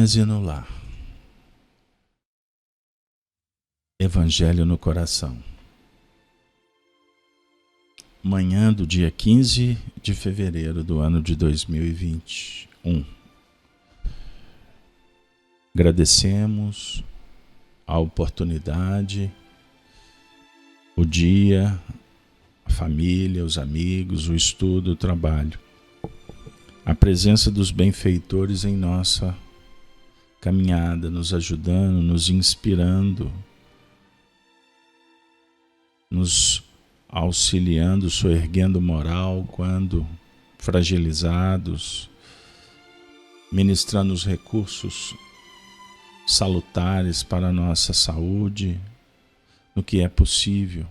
êxtase no lar. Evangelho no coração. Manhã do dia 15 de fevereiro do ano de 2021. Agradecemos a oportunidade, o dia, a família, os amigos, o estudo, o trabalho. A presença dos benfeitores em nossa caminhada, nos ajudando, nos inspirando, nos auxiliando, soerguendo moral quando fragilizados, ministrando os recursos salutares para a nossa saúde, no que é possível.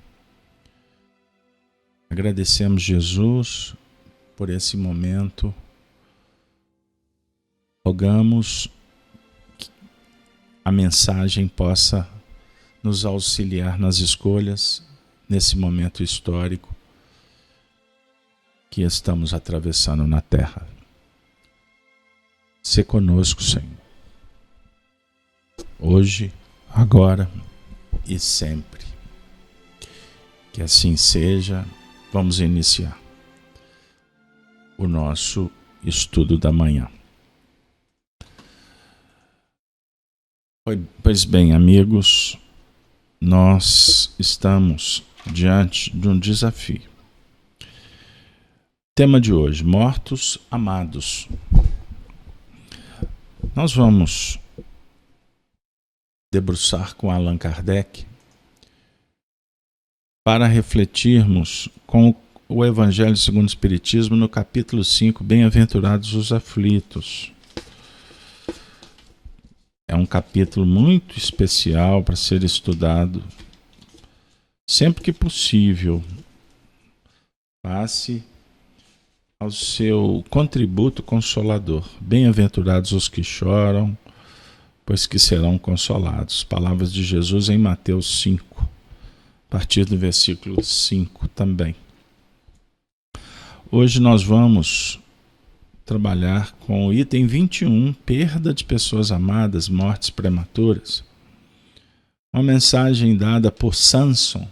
Agradecemos, Jesus, por esse momento. Rogamos que a mensagem possa nos auxiliar nas escolhas nesse momento histórico que estamos atravessando na Terra. Sê conosco, Senhor, hoje, agora e sempre. Que assim seja. Vamos iniciar o nosso estudo da manhã. Pois bem, amigos, nós estamos diante de um desafio. Tema de hoje: mortos amados. Nós vamos debruçar com Allan Kardec para refletirmos com o Evangelho segundo o Espiritismo no capítulo 5, Bem-aventurados os aflitos. É um capítulo muito especial para ser estudado sempre que possível. Passe ao seu contributo consolador. Bem-aventurados os que choram, pois que serão consolados. Palavras de Jesus em Mateus 5, a partir do versículo 5 também. Hoje nós vamos trabalhar com o item 21, perda de pessoas amadas, mortes prematuras. Uma mensagem dada por Samson,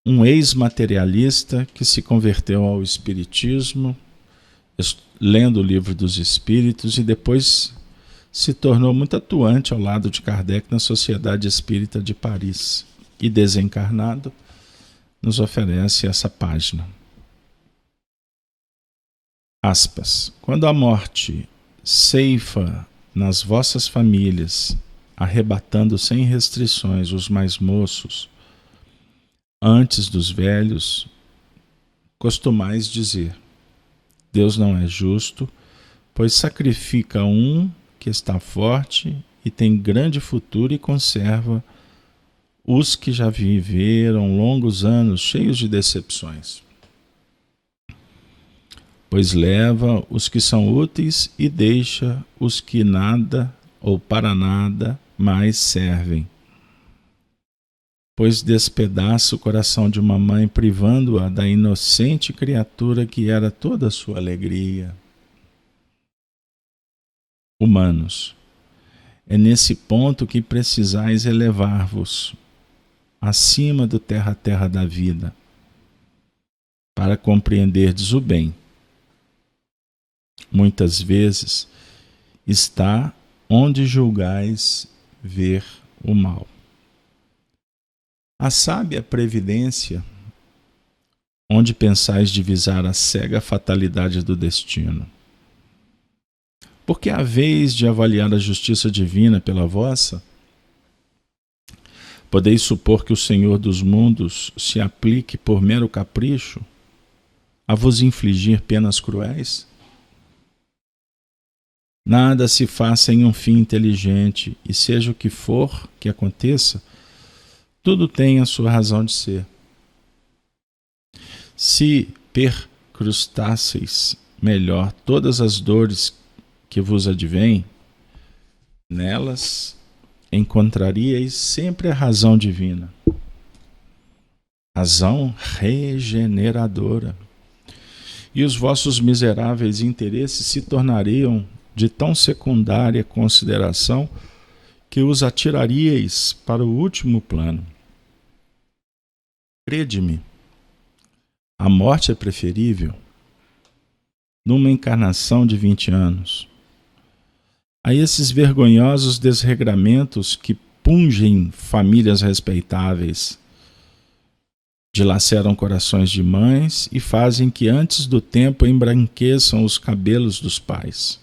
um ex-materialista que se converteu ao Espiritismo, lendo o Livro dos Espíritos, e depois se tornou muito atuante ao lado de Kardec na Sociedade Espírita de Paris. E desencarnado, nos oferece essa página. Aspas. Quando a morte ceifa nas vossas famílias, arrebatando sem restrições os mais moços, antes dos velhos, costumais dizer: Deus não é justo, pois sacrifica um que está forte e tem grande futuro e conserva os que já viveram longos anos cheios de decepções. Pois leva os que são úteis e deixa os que nada ou para nada mais servem. Pois despedaça o coração de uma mãe, privando-a da inocente criatura que era toda a sua alegria. Humanos, é nesse ponto que precisais elevar-vos acima do terra-terra da vida, para compreenderdes o bem. Muitas vezes está onde julgais ver o mal. A sábia previdência, onde pensais divisar a cega fatalidade do destino. Porque a vez de avaliar a justiça divina pela vossa, podeis supor que o Senhor dos mundos se aplique por mero capricho a vos infligir penas cruéis? Nada se faça em um fim inteligente, e seja o que for que aconteça, tudo tem a sua razão de ser. Se percrustasseis melhor todas as dores que vos advêm, nelas encontraríeis sempre a razão divina, razão regeneradora, e os vossos miseráveis interesses se tornariam de tão secundária consideração que os atiraríeis para o último plano. Crede-me, a morte é preferível numa encarnação de 20 anos a esses vergonhosos desregramentos que pungem famílias respeitáveis, dilaceram corações de mães e fazem que antes do tempo embranqueçam os cabelos dos pais.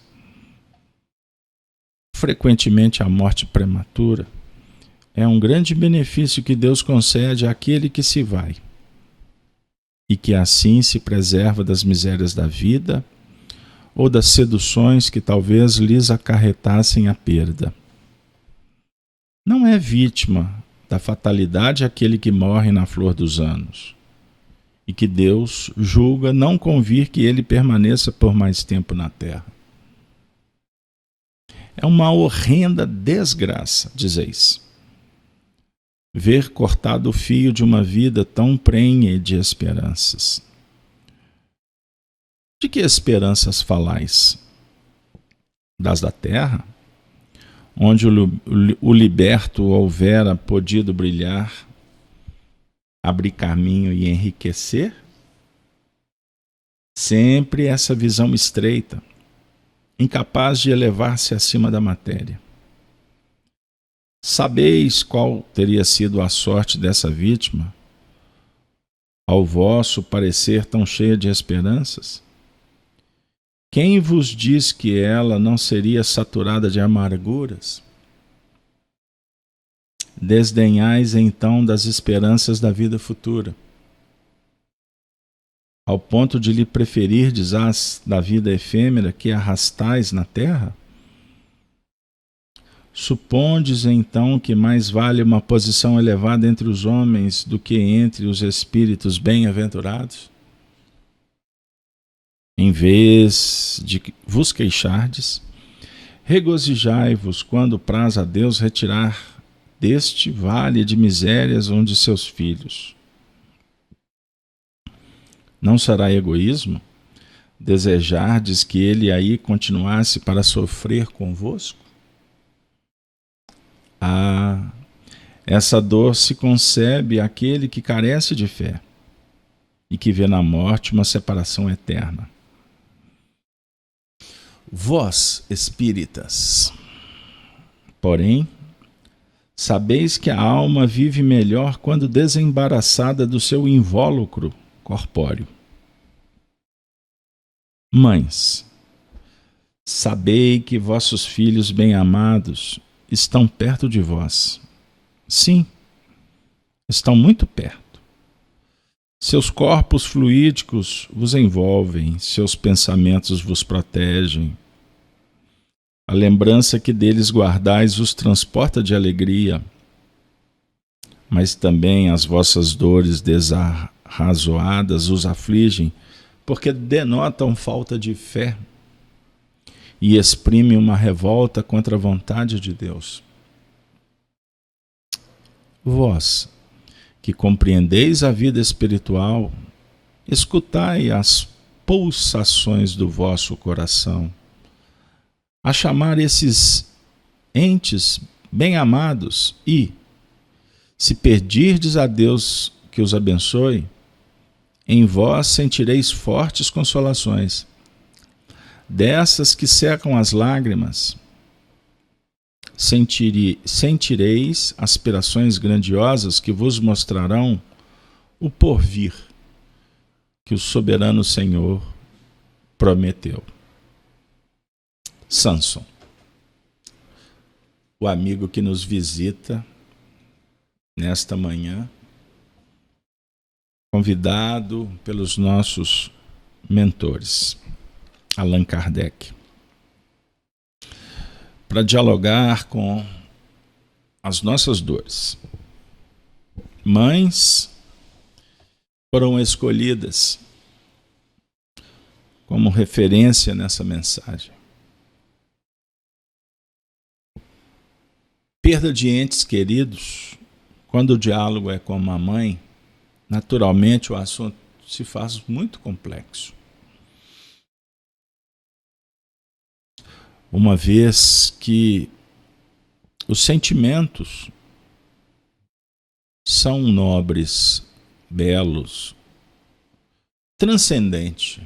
Frequentemente a morte prematura é um grande benefício que Deus concede àquele que se vai e que assim se preserva das misérias da vida ou das seduções que talvez lhes acarretassem a perda. Não é vítima da fatalidade aquele que morre na flor dos anos e que Deus julga não convir que ele permaneça por mais tempo na terra. É uma horrenda desgraça, dizeis, ver cortado o fio de uma vida tão prenhe de esperanças. De que esperanças falais? Das da terra, onde o liberto houvera podido brilhar, abrir caminho e enriquecer? Sempre essa visão estreita, incapaz de elevar-se acima da matéria. Sabeis qual teria sido a sorte dessa vítima, ao vosso parecer tão cheia de esperanças? Quem vos diz que ela não seria saturada de amarguras? Desdenhais então das esperanças da vida futura, ao ponto de lhe preferirdes as da vida efêmera que arrastais na terra? Supondes então que mais vale uma posição elevada entre os homens do que entre os espíritos bem-aventurados? Em vez de vos queixardes, regozijai-vos quando praz a Deus retirar deste vale de misérias um de seus filhos. Não será egoísmo desejardes que ele aí continuasse para sofrer convosco? Essa dor se concebe àquele que carece de fé e que vê na morte uma separação eterna. Vós, espíritas, porém, sabeis que a alma vive melhor quando desembaraçada do seu invólucro corpóreo. Mães, sabei que vossos filhos bem-amados estão perto de vós. Sim, estão muito perto. Seus corpos fluídicos vos envolvem, seus pensamentos vos protegem. A lembrança que deles guardais os transporta de alegria, mas também as vossas dores desarrazoadas os afligem, porque denotam falta de fé e exprimem uma revolta contra a vontade de Deus. Vós, que compreendeis a vida espiritual, escutai as pulsações do vosso coração, a chamar esses entes bem-amados e, se pedirdes a Deus que os abençoe, em vós sentireis fortes consolações, dessas que secam as lágrimas. Sentireis aspirações grandiosas que vos mostrarão o porvir que o soberano Senhor prometeu. Samson, o amigo que nos visita nesta manhã, convidado pelos nossos mentores, Allan Kardec, para dialogar com as nossas dores. Mães foram escolhidas como referência nessa mensagem. Perda de entes queridos, quando o diálogo é com uma mãe, naturalmente o assunto se faz muito complexo. uma vez que os sentimentos são nobres, belos, transcendentes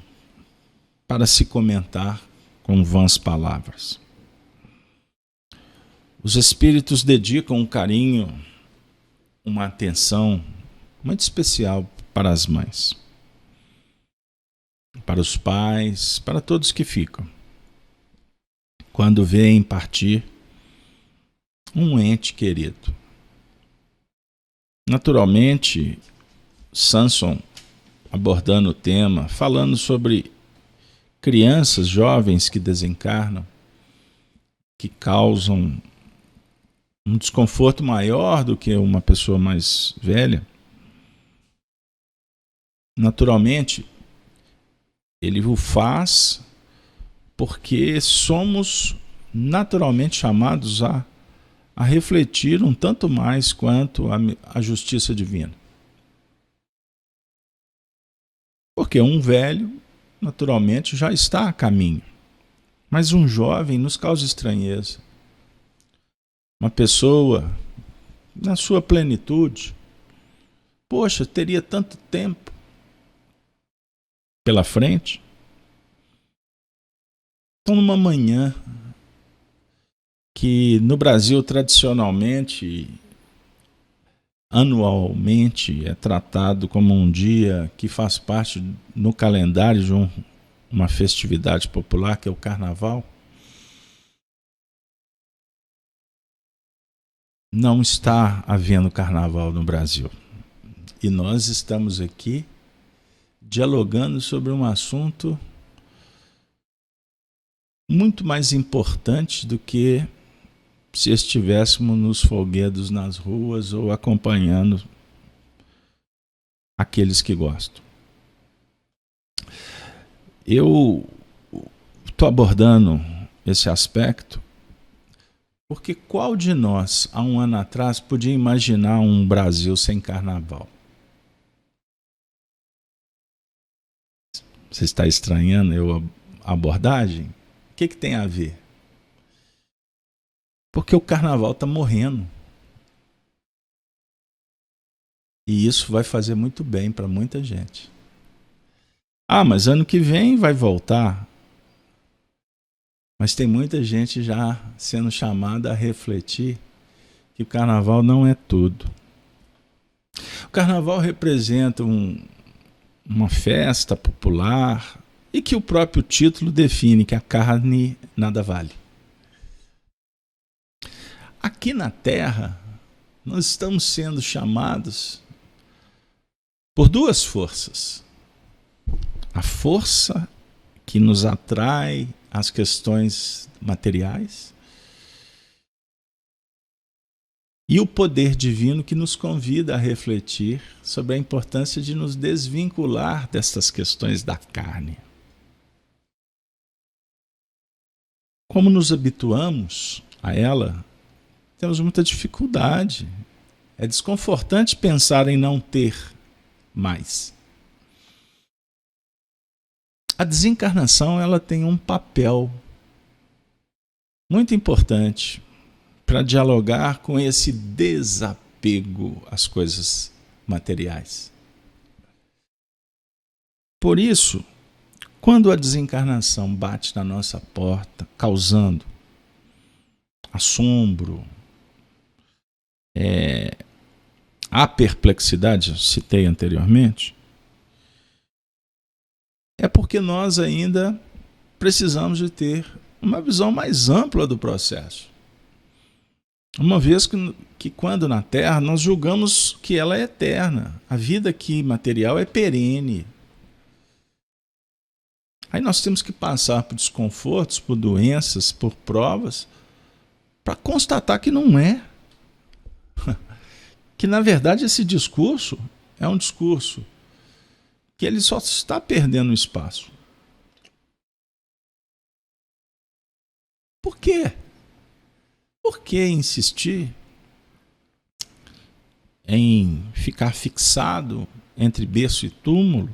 para se comentar com vãs palavras. Os espíritos dedicam um carinho, uma atenção muito especial para as mães, para os pais, para todos que ficam, quando veem partir um ente querido. Naturalmente, Samson, abordando o tema, falando sobre crianças, jovens que desencarnam, que causam um desconforto maior do que uma pessoa mais velha. Naturalmente, ele o faz porque somos naturalmente chamados a refletir um tanto mais quanto a justiça divina. Porque um velho, naturalmente, já está a caminho, mas um jovem nos causa estranheza. Uma pessoa, na sua plenitude, poxa, teria tanto tempo pela frente. Então, numa manhã que no Brasil tradicionalmente, anualmente, é tratado como um dia que faz parte no calendário de uma festividade popular, que é o Carnaval, não está havendo Carnaval no Brasil. E nós estamos aqui dialogando sobre um assunto muito mais importante do que se estivéssemos nos folguedos nas ruas ou acompanhando aqueles que gostam. Eu estou abordando esse aspecto porque qual de nós, há um ano atrás, podia imaginar um Brasil sem carnaval? Você está estranhando a abordagem? O que tem a ver? Porque o carnaval está morrendo. E isso vai fazer muito bem para muita gente. Ah, mas ano que vem vai voltar. Mas tem muita gente já sendo chamada a refletir que o carnaval não é tudo. O carnaval representa uma festa popular e que o próprio título define que a carne nada vale. Aqui na Terra, nós estamos sendo chamados por duas forças. A força que nos atrai às questões materiais e o poder divino que nos convida a refletir sobre a importância de nos desvincular destas questões da carne. Como nos habituamos a ela, temos muita dificuldade. É desconfortante pensar em não ter mais. A desencarnação, ela tem um papel muito importante para dialogar com esse desapego às coisas materiais. Por isso, quando a desencarnação bate na nossa porta, causando assombro, a perplexidade, eu citei anteriormente, é porque nós ainda precisamos de ter uma visão mais ampla do processo. Uma vez que quando na Terra nós julgamos que ela é eterna, a vida aqui material é perene. Aí nós temos que passar por desconfortos, por doenças, por provas, para constatar que não é. Que na verdade esse discurso é um discurso que ele só está perdendo espaço. Por quê? Por que insistir em ficar fixado entre berço e túmulo,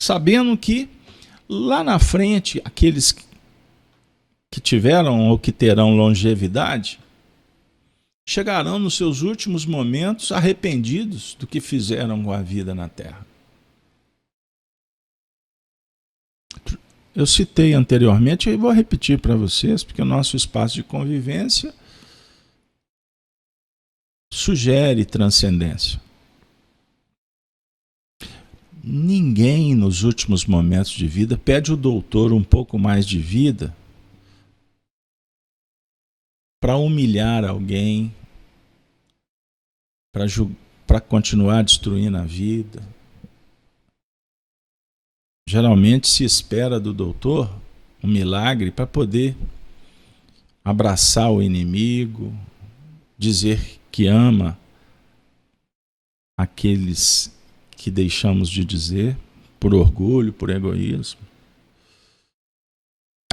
sabendo que lá na frente aqueles que tiveram ou que terão longevidade, chegarão nos seus últimos momentos arrependidos do que fizeram com a vida na terra. Eu citei anteriormente e vou repetir para vocês, porque o nosso espaço de convivência sugere transcendência. Ninguém nos últimos momentos de vida pede ao doutor um pouco mais de vida para humilhar alguém, para continuar destruindo a vida. Geralmente se espera do doutor um milagre para poder abraçar o inimigo, dizer que ama aqueles que deixamos de dizer por orgulho, por egoísmo,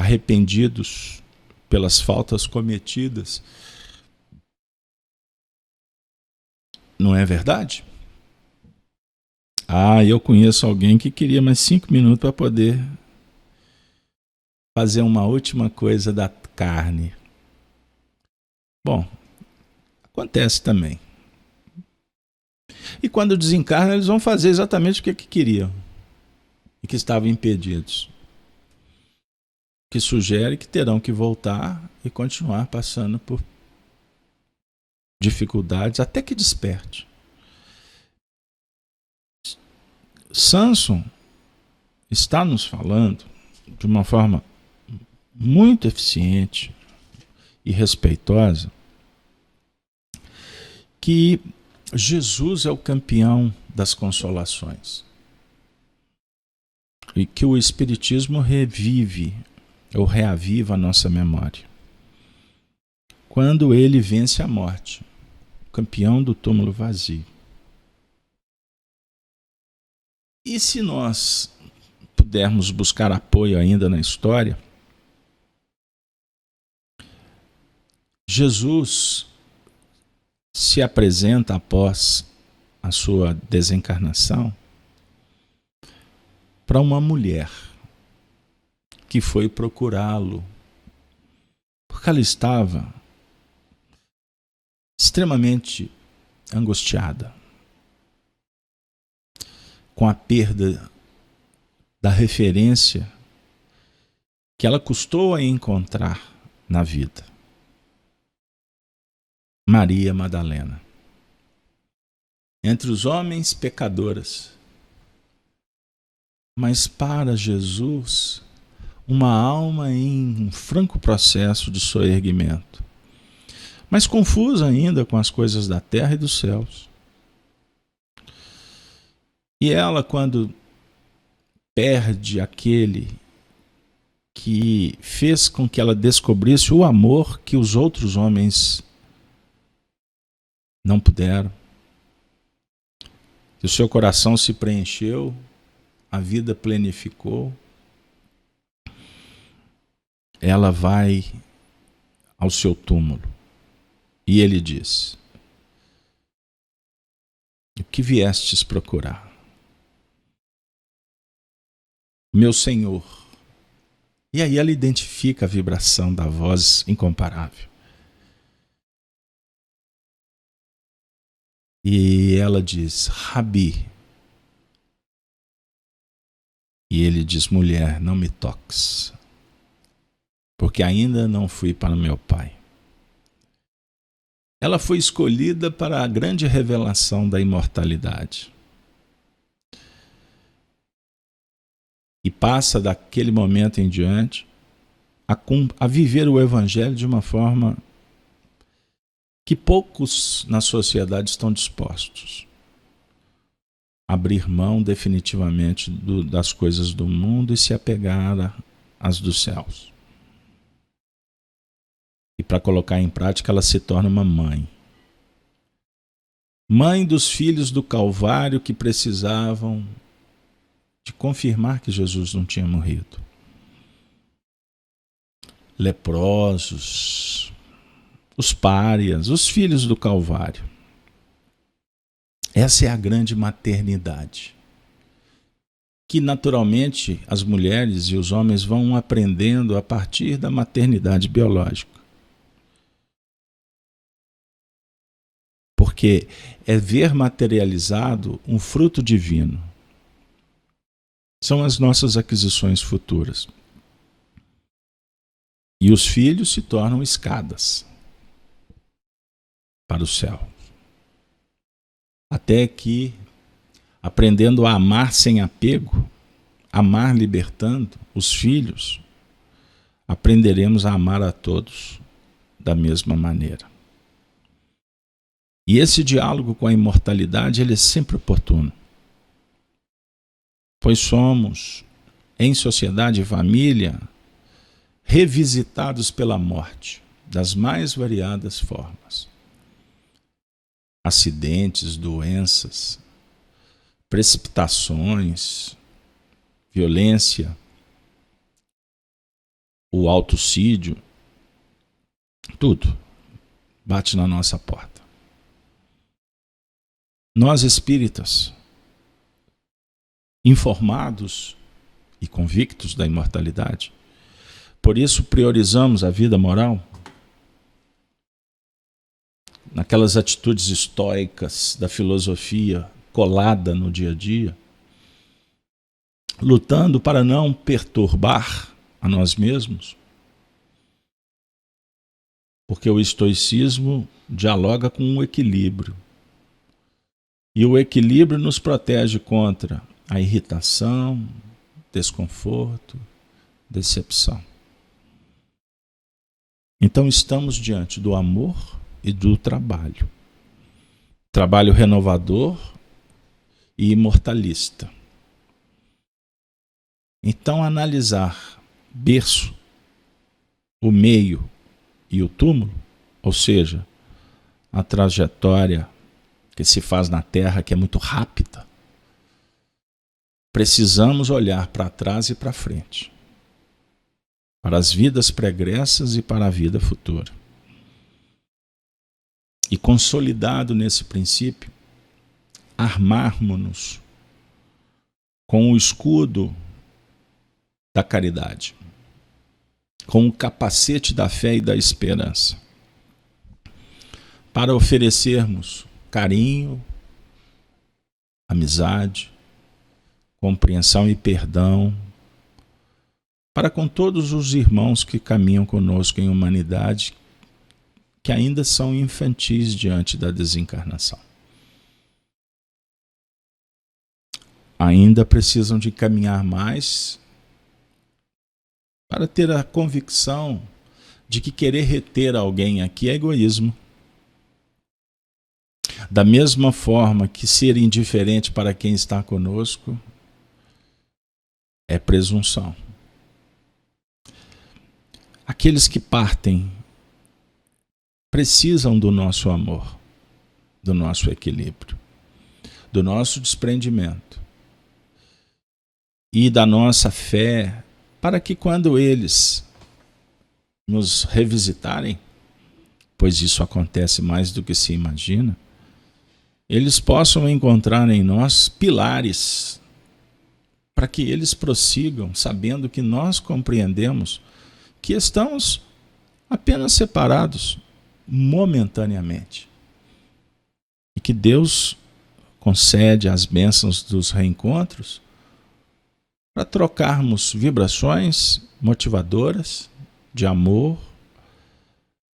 arrependidos pelas faltas cometidas. Não é verdade? Eu conheço alguém que queria mais 5 minutos para poder fazer uma última coisa da carne. Bom, acontece também. E quando desencarnam, eles vão fazer exatamente o que queriam e que estavam impedidos. Que sugere que terão que voltar e continuar passando por dificuldades até que desperte. Samson está nos falando de uma forma muito eficiente e respeitosa que Jesus é o campeão das consolações e que o Espiritismo revive ou reaviva a nossa memória quando ele vence a morte, o campeão do túmulo vazio. E se nós pudermos buscar apoio ainda na história, Jesus se apresenta após a sua desencarnação para uma mulher que foi procurá-lo, porque ela estava extremamente angustiada com a perda da referência que ela custou a encontrar na vida. Maria Madalena. Entre os homens, pecadoras. Mas para Jesus, uma alma em um franco processo de soerguimento. Mas confusa ainda com as coisas da terra e dos céus. E ela, quando perde aquele que fez com que ela descobrisse o amor que os outros homens não puderam, que o seu coração se preencheu, a vida plenificou, ela vai ao seu túmulo e ele diz: o que viestes procurar? Meu Senhor. E aí ela identifica a vibração da voz incomparável. E ela diz: Rabi. E ele diz: mulher, não me toques, porque ainda não fui para meu Pai. Ela foi escolhida para a grande revelação da imortalidade. E passa daquele momento em diante a viver o Evangelho de uma forma que poucos na sociedade estão dispostos a abrir mão definitivamente das coisas do mundo e se apegar às dos céus. E para colocar em prática, ela se torna uma mãe. Mãe dos filhos do Calvário que precisavam de confirmar que Jesus não tinha morrido. Leprosos, os párias, os filhos do Calvário. Essa é a grande maternidade. que naturalmente as mulheres e os homens vão aprendendo a partir da maternidade biológica. Porque é ver materializado um fruto divino. São as nossas aquisições futuras. E os filhos se tornam escadas para o céu. Até que, aprendendo a amar sem apego, amar libertando os filhos, aprenderemos a amar a todos da mesma maneira. E esse diálogo com a imortalidade, ele é sempre oportuno. Pois somos, em sociedade e família, revisitados pela morte, das mais variadas formas. Acidentes, doenças, precipitações, violência, o autocídio, tudo bate na nossa porta. Nós espíritas, informados e convictos da imortalidade, por isso priorizamos a vida moral naquelas atitudes estoicas da filosofia colada no dia a dia, lutando para não perturbar a nós mesmos, porque o estoicismo dialoga com o equilíbrio. E o equilíbrio nos protege contra a irritação, desconforto, decepção. Então estamos diante do amor e do trabalho. Trabalho renovador e imortalista. Então analisar berço, o meio e o túmulo, ou seja, a trajetória que se faz na Terra, que é muito rápida, precisamos olhar para trás e para frente, para as vidas pregressas e para a vida futura. E consolidado nesse princípio, armarmos-nos com o escudo da caridade, com o capacete da fé e da esperança, para oferecermos carinho, amizade, compreensão e perdão para com todos os irmãos que caminham conosco em humanidade, que ainda são infantis diante da desencarnação. Ainda precisam de caminhar mais para ter a convicção de que querer reter alguém aqui é egoísmo. Da mesma forma que ser indiferente para quem está conosco é presunção. Aqueles que partem precisam do nosso amor, do nosso equilíbrio, do nosso desprendimento e da nossa fé, para que quando eles nos revisitarem, pois isso acontece mais do que se imagina, eles possam encontrar em nós pilares para que eles prossigam, sabendo que nós compreendemos que estamos apenas separados momentaneamente e que Deus concede as bênçãos dos reencontros para trocarmos vibrações motivadoras de amor,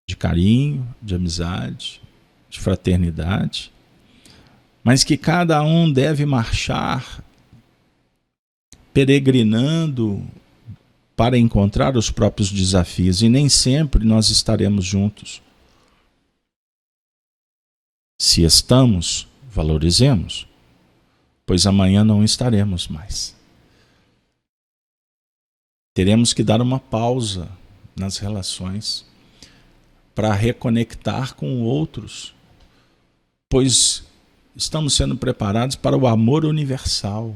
de carinho, de amizade, de fraternidade, mas que cada um deve marchar peregrinando para encontrar os próprios desafios, e nem sempre nós estaremos juntos. Se estamos, valorizemos, pois amanhã não estaremos mais. Teremos que dar uma pausa nas relações para reconectar com outros, pois estamos sendo preparados para o amor universal,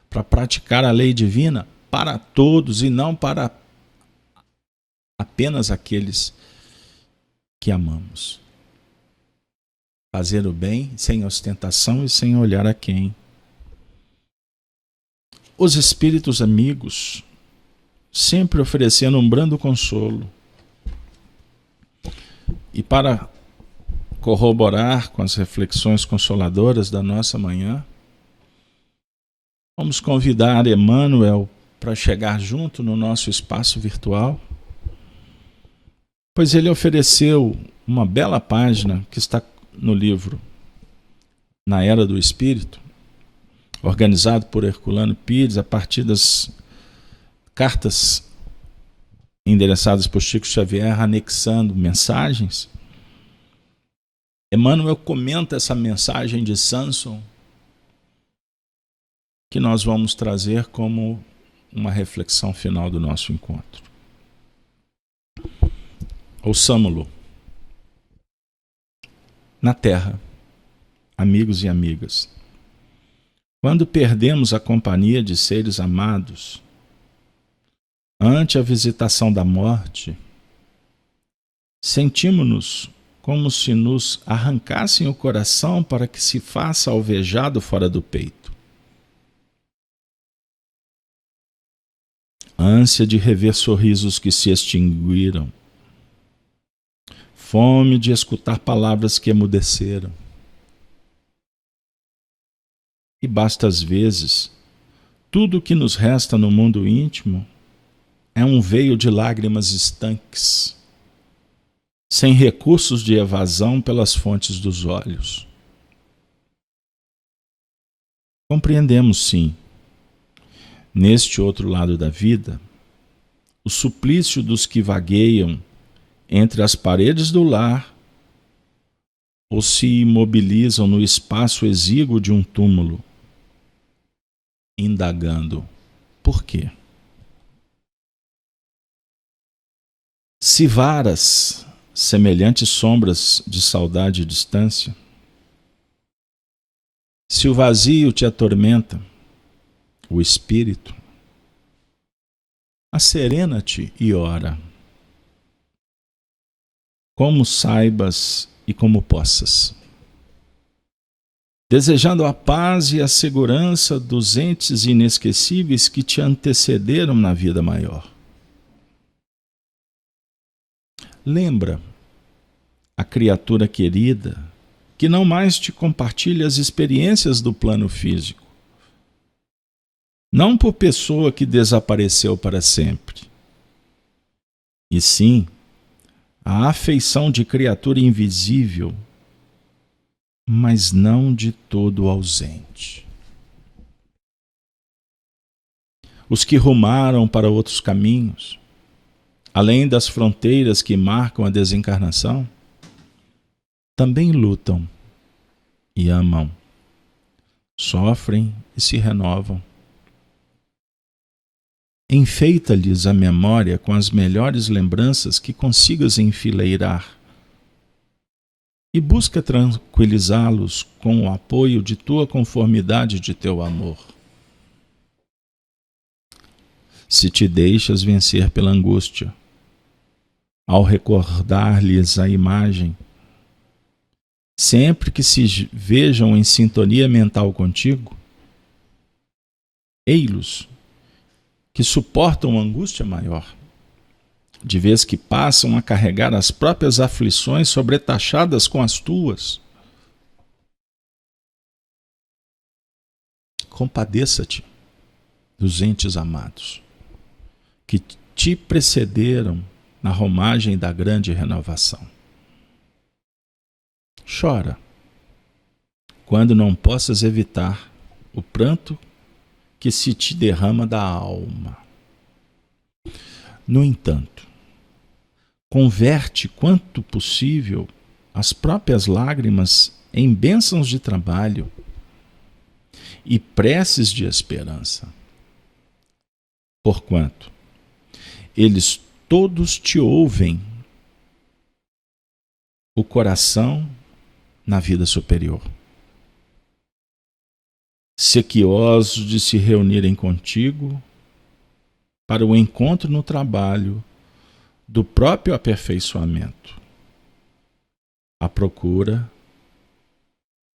para praticar a lei divina para todos e não para apenas aqueles que amamos. Fazer o bem sem ostentação e sem olhar a quem. os espíritos amigos, sempre oferecendo um brando consolo. E para corroborar com as reflexões consoladoras da nossa manhã, vamos convidar Emmanuel para chegar junto no nosso espaço virtual, pois ele ofereceu uma bela página que está no livro Na Era do Espírito, organizado por Herculano Pires, a partir das cartas endereçadas por Chico Xavier, anexando mensagens. Emmanuel comenta essa mensagem de Samson, que nós vamos trazer como uma reflexão final do nosso encontro. Ouçamo-lo. Na terra, amigos e amigas, quando perdemos a companhia de seres amados, ante a visitação da morte, sentimos-nos como se nos arrancassem o coração para que se faça alvejado fora do peito. Ânsia de rever sorrisos que se extinguiram, fome de escutar palavras que emudeceram. E basta às vezes, tudo o que nos resta no mundo íntimo é um veio de lágrimas estanques, sem recursos de evasão pelas fontes dos olhos. Compreendemos, sim, neste outro lado da vida, o suplício dos que vagueiam entre as paredes do lar ou se imobilizam no espaço exíguo de um túmulo, indagando: por quê? Se varas, semelhantes sombras de saudade e distância, se o vazio te atormenta, o espírito, asserena-te e ora, como saibas e como possas, desejando a paz e a segurança dos entes inesquecíveis que te antecederam na vida maior. Lembra a criatura querida que não mais te compartilha as experiências do plano físico, não por pessoa que desapareceu para sempre, e sim a afeição de criatura invisível, mas não de todo ausente. Os que rumaram para outros caminhos, além das fronteiras que marcam a desencarnação, também lutam e amam, sofrem e se renovam. Enfeita-lhes a memória com as melhores lembranças que consigas enfileirar e busca tranquilizá-los com o apoio de tua conformidade e de teu amor. Se te deixas vencer pela angústia, ao recordar-lhes a imagem, sempre que se vejam em sintonia mental contigo, ei-los que suportam angústia maior, de vez que passam a carregar as próprias aflições sobretaxadas com as tuas. Compadeça-te dos entes amados, que te precederam na romagem da grande renovação. Chora, quando não possas evitar o pranto que se te derrama da alma. No entanto, converte quanto possível as próprias lágrimas em bênçãos de trabalho e preces de esperança, porquanto eles todos te ouvem o coração na vida superior, sequiosos de se reunirem contigo para o encontro no trabalho do próprio aperfeiçoamento, à procura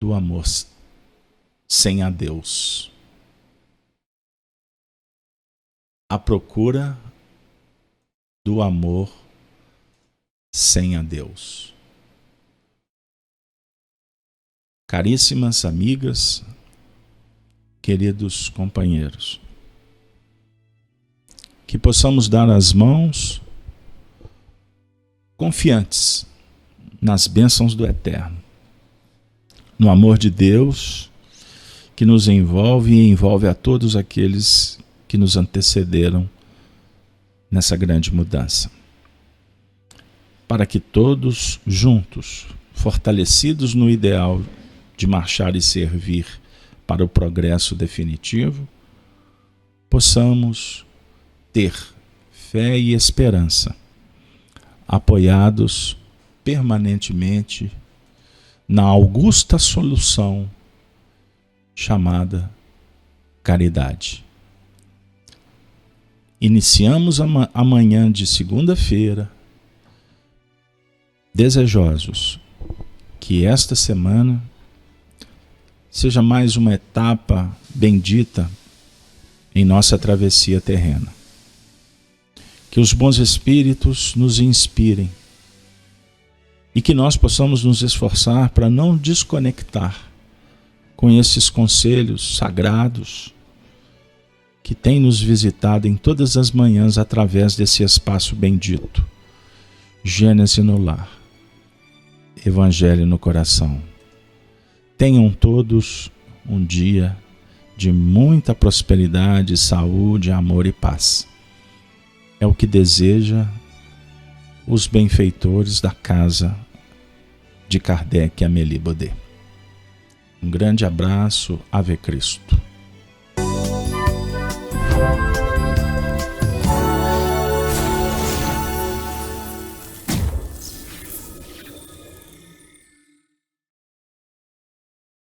do amor sem adeus. à procura do amor sem a Deus. Caríssimas amigas, queridos companheiros, que possamos dar as mãos confiantes nas bênçãos do Eterno, no amor de Deus que nos envolve e envolve a todos aqueles que nos antecederam nessa grande mudança. Para que todos juntos, fortalecidos no ideal de marchar e servir para o progresso definitivo, possamos ter fé e esperança, apoiados permanentemente na augusta solução chamada caridade. Iniciamos amanhã de segunda-feira, desejosos que esta semana seja mais uma etapa bendita em nossa travessia terrena. Que os bons espíritos nos inspirem e que nós possamos nos esforçar para não desconectar com esses conselhos sagrados que têm nos visitado em todas as manhãs através desse espaço bendito. Gênese no lar, Evangelho no coração. Tenham todos um dia de muita prosperidade, saúde, amor e paz. É o que deseja os benfeitores da casa de Kardec e Amélie Baudet. Um grande abraço, Ave Cristo.